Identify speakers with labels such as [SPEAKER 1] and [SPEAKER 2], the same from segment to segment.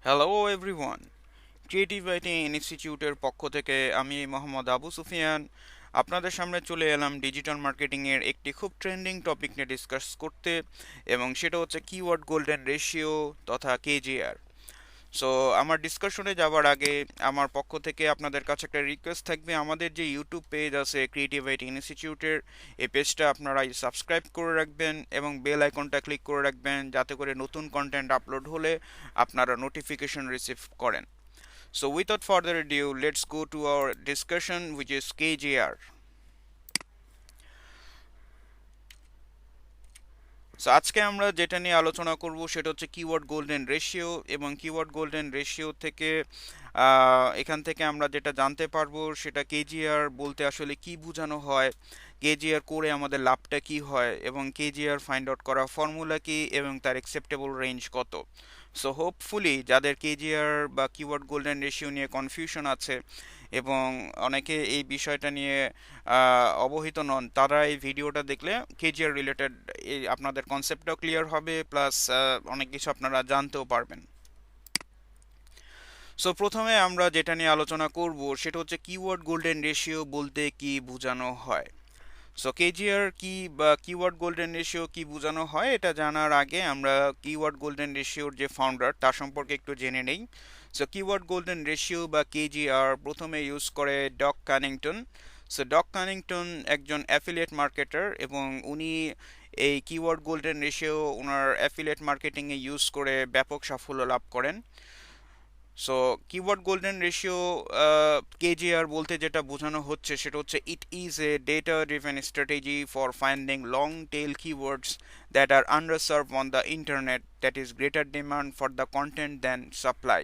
[SPEAKER 1] Hello everyone, creative writing ইনস্টিটিউটের পক্ষ থেকে আমি মোহাম্মদ আবু সুফিয়ান আপনাদের সামনে চলে এলাম ডিজিটাল মার্কেটিংয়ের একটি খুব ট্রেন্ডিং টপিক নিয়ে ডিসকাস করতে, এবং সেটা হচ্ছে কিওয়ার্ড গোল্ডেন রেশিও তথা কেজিআর। সো আমার ডিসকাশনে যাওয়ার আগে আমার পক্ষ থেকে আপনাদের কাছে একটা রিকোয়েস্ট থাকবে, আমাদের যে ইউটিউব পেজ আছে ক্রিয়েটিভ রাইটিং ইনস্টিটিউটের, এই পেজটা আপনারা সাবস্ক্রাইব করে রাখবেন এবং বেল আইকনটা ক্লিক করে রাখবেন, যাতে করে নতুন কন্টেন্ট আপলোড হলে আপনারা নোটিফিকেশন রিসিভ করেন। So without further ado, let's go to our discussion, which is KGR. So আজকে আমরা যেটা নিয়ে আলোচনা করব সেটা হচ্ছে কিওয়ার্ড গোল্ডেন রেশিও, এবং কিওয়ার্ড গোল্ডেন রেশিও থেকে এখান থেকে আমরা যেটা জানতে পারবো সেটা কেজিআর বলতে আসলে কি বোঝানো হয়, কেজিআর করে আমাদের লাভটা কি হয়, এবং কেজিআর ফাইন্ড আউট করা ফর্মুলা কি এবং তার অ্যাকসেপ্টেবল রেঞ্জ কত। সো হোপফুলি যাদের কেজিআর বা কিওয়ার্ড গোল্ডেন রেশিও নিয়ে কনফিউশন আছে এবং অনেকে এই বিষয়টা নিয়ে অবহিত নন, তারা এই ভিডিওটা দেখলে কেজিআর রিলেটেড আপনাদের কনসেপ্টটাও ক্লিয়ার হবে, প্লাস অনেক কিছু আপনারা জানতেও পারবেন। সো প্রথমে আমরা যেটা নিয়ে আলোচনা করব সেটা হচ্ছে কিওয়ার্ড গোল্ডেন রেশিও বলতে কি বোঝানো হয়। সো কেজিআর কি বা কিওয়ার্ড গোল্ডেন রেশিও কি বোঝানো হয় এটা জানার আগে আমরা কিওয়ার্ড গোল্ডেন রেশিওর যে ফাউন্ডার তার সম্পর্কে একটু জেনে নেই। সো কিওয়ার্ড গোল্ডেন রেশিও বা কেজিআর প্রথমে ইউজ করে Doug Cunnington. So Doug Cunnington একজন অ্যাফিলিয়েট মার্কেটার, এবং উনি এই কিওয়ার্ড গোল্ডেন রেশিও ওনার অ্যাফিলিয়েট মার্কেটিংয়ে ইউজ করে ব্যাপক সাফল্য লাভ করেন। So keyword golden ratio KGR বলতে যেটা বোঝানো হচ্ছে সেটা হচ্ছে it is a data driven strategy for finding long tail keywords that are underserve on the internet, that is greater demand for the content than supply.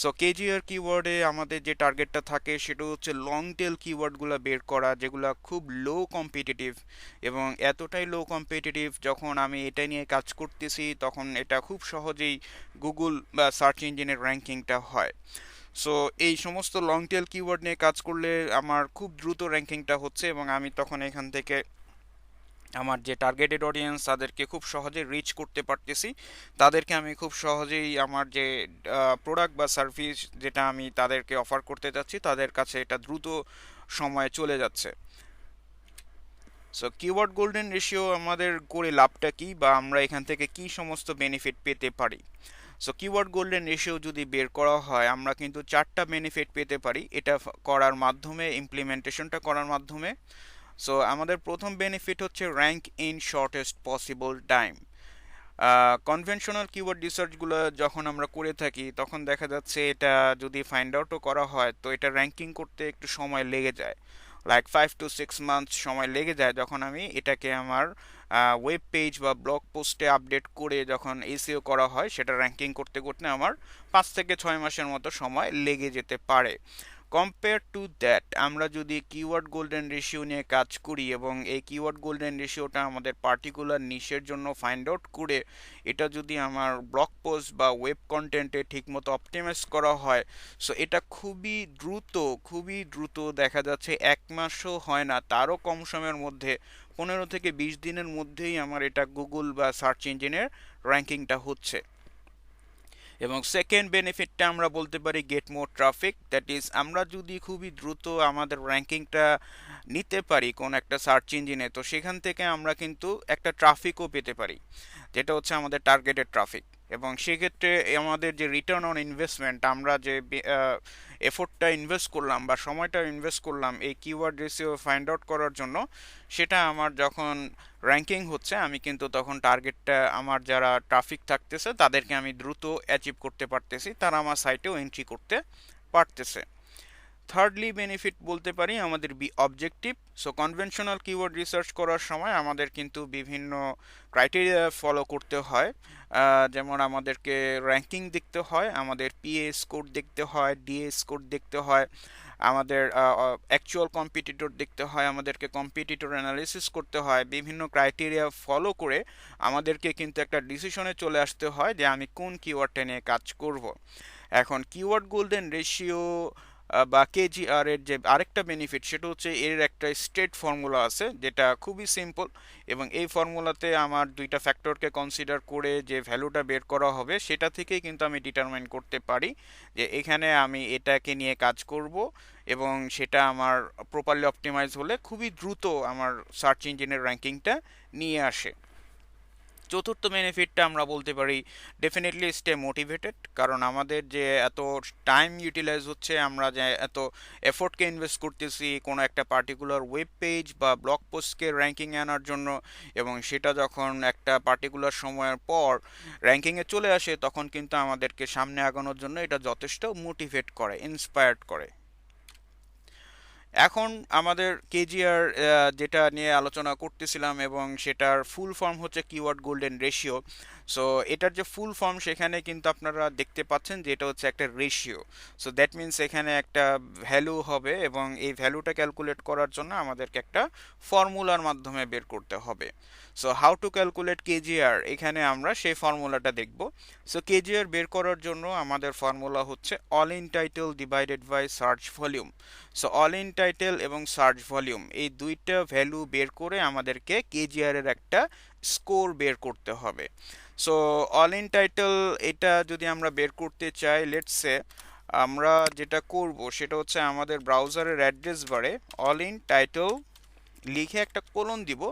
[SPEAKER 1] So KGR কিওয়ার্ডে আমাদের যে টার্গেটটা থাকে সেটা হচ্ছে লং টেল কিওয়ার্ডগুলো বের করা, যেগুলো খুব লো কম্পিটিটিভ, এবং এতটাই লো কম্পিটিটিভ যখন আমি এটা নিয়ে কাজ করতেছি তখন এটা খুব সহজেই গুগল বা সার্চ ইঞ্জিনের র্যাঙ্কিংটা হয়। সো এই সমস্ত লং টেল কিওয়ার্ড নিয়ে কাজ করলে আমার খুব দ্রুত র্যাঙ্কিংটা হচ্ছে, এবং আমি তখন এখান থেকে আমার যে টার্গেটেড অডিয়েন্স তাদেরকে খুব সহজে রিচ করতে পারতেছি, তাদেরকে আমি খুব সহজেই আমার যে প্রোডাক্ট বা সার্ভিস যেটা আমি তাদেরকে অফার করতে যাচ্ছি তাদের কাছে এটা দ্রুত সময়ে চলে যাচ্ছে। সো কিওয়ার্ড গোল্ডেন রেশিও আমাদের করে লাভটা কি, বা আমরা এখান থেকে কি সমস্ত বেনিফিট পেতে পারি। সো কিওয়ার্ড গোল্ডেন রেশিও যদি বের করা হয় আমরা কিন্তু চারটা বেনিফিট পেতে পারি এটা করার মাধ্যমে, ইমপ্লিমেন্টেশনটা করার মাধ্যমে। সো আমাদের প্রথম বেনিফিট হচ্ছে rank in shortest possible time. Conventional keyword রিসার্চগুলো যখন আমরা করে থাকি তখন দেখা যাচ্ছে এটা যদি ফাইন্ড আউটও করা হয় তো এটা র্যাঙ্কিং করতে একটু সময় লেগে যায়, লাইক 5 to 6 months সময় লেগে যায় যখন আমি এটাকে আমার ওয়েব পেজ বা ব্লগ পোস্টে আপডেট করে যখন এসইও করা হয়, সেটা র্যাঙ্কিং করতে করতে আমার 5 থেকে 6 মাসের মতো সময় লেগে যেতে পারে। কম্পেয়ার টু দ্যাট আমরা যদি কিওয়ার্ড গোল্ডেন রেশিও নিয়ে কাজ করি এবং এই কিওয়ার্ড গোল্ডেন রেশিওটা আমাদের পার্টিকুলার নিশের জন্য ফাইন্ড আউট করে এটা যদি আমার ব্লগ পোস্ট বা ওয়েব কন্টেন্টে ঠিকমতো অপটিমাইজ করা হয়, সো এটা খুবই দ্রুত দেখা যাচ্ছে 1 মাসও হয় না, তারও কম সময়ের মধ্যে 15 থেকে 20 দিনের মধ্যেই আমার এটা গুগল বা সার্চ ইঞ্জিনের র্যাঙ্কিংটা হচ্ছে। এবং সেকেন্ড বেনিফিটটা আমরা বলতে পারি get more traffic, that is আমরা যদি খুবই দ্রুত আমাদের র্যাঙ্কিংটা নিতে পারি কোন একটা সার্চ ইঞ্জিনে, তো সেখান থেকে আমরা কিন্তু একটা ট্রাফিকও পেতে পারি, যেটা হচ্ছে আমাদের টার্গেটেড ট্রাফিক। এবং সেক্ষেত্রে আমাদের যে রিটার্ন অন ইনভেস্টমেন্ট, আমরা যে এফোর্টটা ইনভেস্ট করলাম বা সময়টা ইনভেস্ট করলাম এই কিওয়ার্ড রেশিও ফাইন্ড আউট করার জন্য, সেটা আমার যখন র্যাঙ্কিং হচ্ছে আমি কিন্তু তখন টার্গেটটা আমার যারা ট্রাফিক থাকতেছে তাদেরকে আমি দ্রুত অ্যাচিভ করতে পারতেছি, তারা আমার সাইটেও এন্ট্রি করতে পারতেছে। থার্ডলি বেনিফিট বলতে পারি আমাদের objective. So conventional keyword research করার সময় আমাদের কিন্তু বিভিন্ন ক্রাইটেরিয়া ফলো করতে হয়, যেমন আমাদেরকে র্যাঙ্কিং দেখতে হয়, আমাদের পিএ স্কোর দেখতে হয়, ডিএ স্কোর দেখতে হয়, আমাদের অ্যাকচুয়াল কম্পিটিটর দেখতে হয়, আমাদেরকে কম্পিটিটর অ্যানালিসিস করতে হয়, বিভিন্ন ক্রাইটেরিয়া ফলো করে আমাদেরকে কিন্তু একটা ডিসিশনে চলে আসতে হয় যে আমি কোন কিওয়ার্ডটা নিয়ে কাজ করব। এখন কিওয়ার্ড গোল্ডেন রেশিও বা কেজিআর এর যে আরেকটা বেনিফিট সেটা হচ্ছে এর একটা স্ট্রেট ফর্মুলা আছে যেটা খুবই সিম্পল, এবং এই ফর্মুলাতে আমার দুইটা ফ্যাক্টরকে কনসিডার করে যে ভ্যালুটা বের করা হবে সেটা থেকেই কিন্তু আমি ডিটারমাইন করতে পারি যে এখানে আমি এটাকে নিয়ে কাজ করব, এবং সেটা আমার প্রপারলি অপটিমাইজ হলে খুবই দ্রুত আমার সার্চ ইঞ্জিনের র্যাঙ্কিংটা নিয়ে আসে। চতুর্থ বেনিফিটটা আমরা বলতে পারি ডেফিনেটলি স্টে মোটিভেটেড, কারণ আমাদের যে এত টাইম ইউটিলাইজ হচ্ছে, আমরা যে এত এফোর্টকে ইনভেস্ট করতেছি কোনো একটা পার্টিকুলার ওয়েব পেজ বা ব্লগ পোস্টকে র্যাঙ্কিংয়ে আনার জন্য, এবং সেটা যখন একটা পার্টিকুলার সময়ের পর র্যাঙ্কিংয়ে চলে আসে তখন কিন্তু আমাদেরকে সামনে আগানোর জন্য এটা যথেষ্ট মোটিভেট করে, ইন্সপায়ার্ড করে। এখন আমাদের কেজিআর যেটা নিয়ে আলোচনা করতেছিলাম, এবং সেটার ফুল ফর্ম হচ্ছে কিওয়ার্ড গোল্ডেন রেশিও। সো এটার যে ফুল ফর্ম সেখানে কিন্তু আপনারা দেখতে পাচ্ছেন যে এটা হচ্ছে একটা রেশিও। সো দ্যাট মিনস এখানে একটা ভ্যালু হবে, এবং এই ভ্যালুটা ক্যালকুলেট করার জন্য আমাদেরকে একটা ফর্মুলার মাধ্যমে বের করতে হবে। So how to calculate KGR, এখানে আমরা সেই ফর্মুলাটা দেখব। সো কেজিআর বের করার জন্য আমাদের ফর্মুলা হচ্ছে all in title divided by search volume. So all in title এবং সার্চ ভলিউম এই দুইটা ভ্যালু বের করে আমাদেরকে কেজিআর এর একটা স্কোর বের করতে হবে। সো অল ইন টাইটেল এটা যদি আমরা বের করতে চাই, লেটস সে আমরা যেটা করব সেটা হচ্ছে আমাদের ব্রাউজারের অ্যাড্রেস বারে অল ইন টাইটেল লিখে একটা কোলন দিব,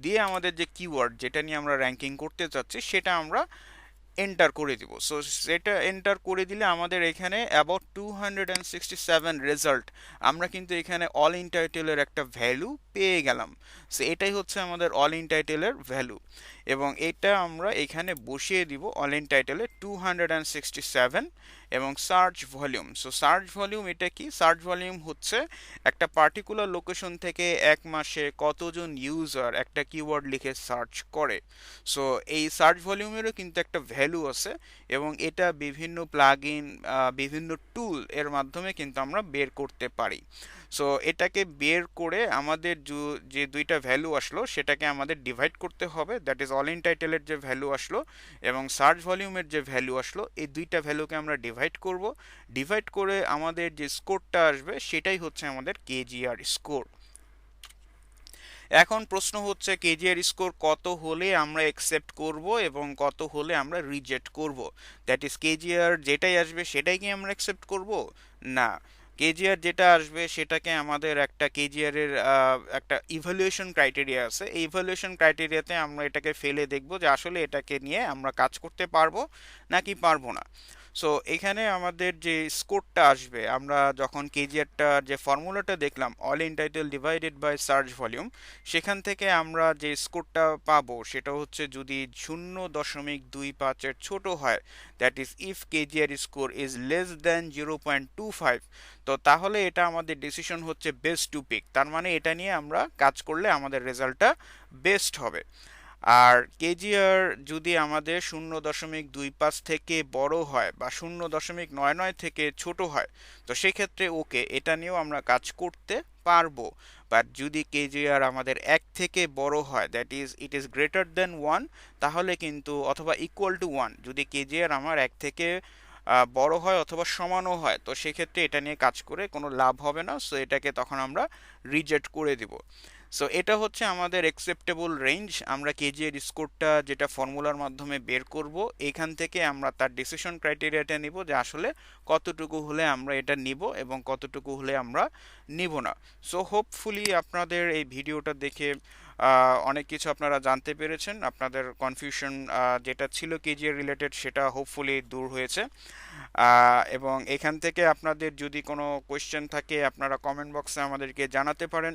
[SPEAKER 1] দিয়ে আমাদের যে কিওয়ার্ড যেটা নিয়ে আমরা র্যাঙ্কিং করতে চাচ্ছি সেটা আমরা এন্টার করে দিব। সো সেটা এন্টার করে দিলে আমাদের এখানে অ্যাবাউট 267 রেজাল্ট, আমরা কিন্তু এখানে অল ইন টাইটেলের একটা ভ্যালু পেয়ে গেলাম। সো এটাই হচ্ছে আমাদের অল ইন টাইটেলের ভ্যালু, এবং এটা আমরা এখানে বসিয়ে দিব অল ইন টাইটেলে 267 এবং search volume. So search volume এটা কি? সার্চ ভলিউম হচ্ছে একটা পার্টিকুলার লোকেশন থেকে এক মাসে কতজন ইউজার একটা কিওয়ার্ড লিখে সার্চ করে। সো এই সার্চ ভলিউমেরও কিন্তু একটা ভ্যালু আছে, এবং এটা বিভিন্ন প্লাগইন বিভিন্ন টুল এর মাধ্যমে কিন্তু আমরা বের করতে পারি। সো এটাকে বের করে আমাদের যে দুইটা ভ্যালু আসলো সেটাকে আমাদের ডিভাইড করতে হবে, দ্যাট ইজ অল ইন টাইটেলের যে ভ্যালু আসলো এবং সার্চ ভলিউমের যে ভ্যালু আসলো, এই দুইটা ভ্যালুকে আমরা ডিভাইড করব। ডিভাইড করে আমাদের যে স্কোরটা আসবে সেটাই হচ্ছে আমাদের কেজিআর স্কোর। এখন প্রশ্ন হচ্ছে কেজিআর স্কোর কত হলে আমরা অ্যাকসেপ্ট করব এবং কত হলে আমরা রিজেক্ট করব। দ্যাট ইজ কেজিআর যেটাই আসবে সেটাই কি আমরা অ্যাকসেপ্ট করব? না, কেজিআর যেটা আসবে সেটাকে আমাদের একটা কেজিআর এর একটা ইভ্যালুয়েশন ক্রাইটেরিয়া আছে, এই ইভ্যালুয়েশন ক্রাইটেরিয়াতে আমরা এটাকে ফেলে দেখব যে আসলে এটাকে নিয়ে আমরা কাজ করতে পারবো নাকি পারবো না। সো এখানে আমাদের যে স্কোরটা আসবে, আমরা যখন কেজিআরটা যে ফর্মুলাটা দেখলাম all in title divided by search volume, সেখান থেকে আমরা যে স্কোরটা পাবো সেটা হচ্ছে যদি 0.25-এর ছোট হয়, that is if KGR score is less than 0.25, তো তাহলে এটা আমাদের ডিসিশন হচ্ছে বেস্ট টু পিক, তার মানে এটা নিয়ে আমরা কাজ করলে আমাদের রেজাল্টটা বেস্ট হবে। আর কেজিআর যদি আমাদের 0.25 থেকে বড় হয় বা 0.99 থেকে ছোট হয়, তো সেক্ষেত্রে ওকে, এটা নিয়েও আমরা কাজ করতে পারবো। বাট যদি কেজিআর আমাদের 1 থেকে বড় হয়, that is it is greater than 1, তাহলে কিন্তু অথবা ইকুয়াল টু 1, যদি কেজিআর আমার 1 থেকে বড় হয় অথবা সমানও হয়, তো সেক্ষেত্রে এটা নিয়ে কাজ করে কোনো লাভ হবে না। সো এটাকে তখন আমরা রিজেক্ট করে দিব। সো এটা হচ্ছে আমাদের অ্যাকসেপ্টেবল রেঞ্জ। আমরা কেজিএর স্কোরটা যেটা ফর্মুলার মাধ্যমে বের করব, এখান থেকে আমরা তার ডিসিশন ক্রাইটেরিয়াটা নিব যে আসলে কতটুকু হলে আমরা এটা নিব এবং কতটুকু হলে আমরা নিব না। সো হোপফুলি আপনাদের এই ভিডিওটা দেখে অনেক কিছু আপনারা জানতে পেরেছেন, আপনাদের কনফিউশন যেটা ছিল কেজিএর রিলেটেড সেটা হোপফুলি দূর হয়েছে। এবং এখান থেকে আপনাদের যদি কোনো কোয়েশ্চেন থাকে আপনারা কমেন্ট বক্সে আমাদেরকে জানাতে পারেন,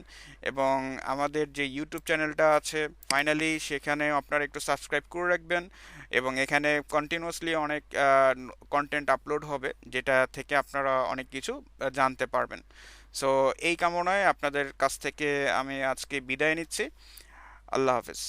[SPEAKER 1] এবং আমাদের যে ইউটিউব চ্যানেলটা আছে ফাইনালি সেখানে আপনারা একটু সাবস্ক্রাইব করে রাখবেন, এবং এখানে কন্টিনিউয়াসলি অনেক কন্টেন্ট আপলোড হবে যেটা থেকে আপনারা অনেক কিছু জানতে পারবেন। সো এই কামনায় আপনাদের কাছ থেকে আমি আজকে বিদায় নিচ্ছি। আল্লাহ হাফেজ।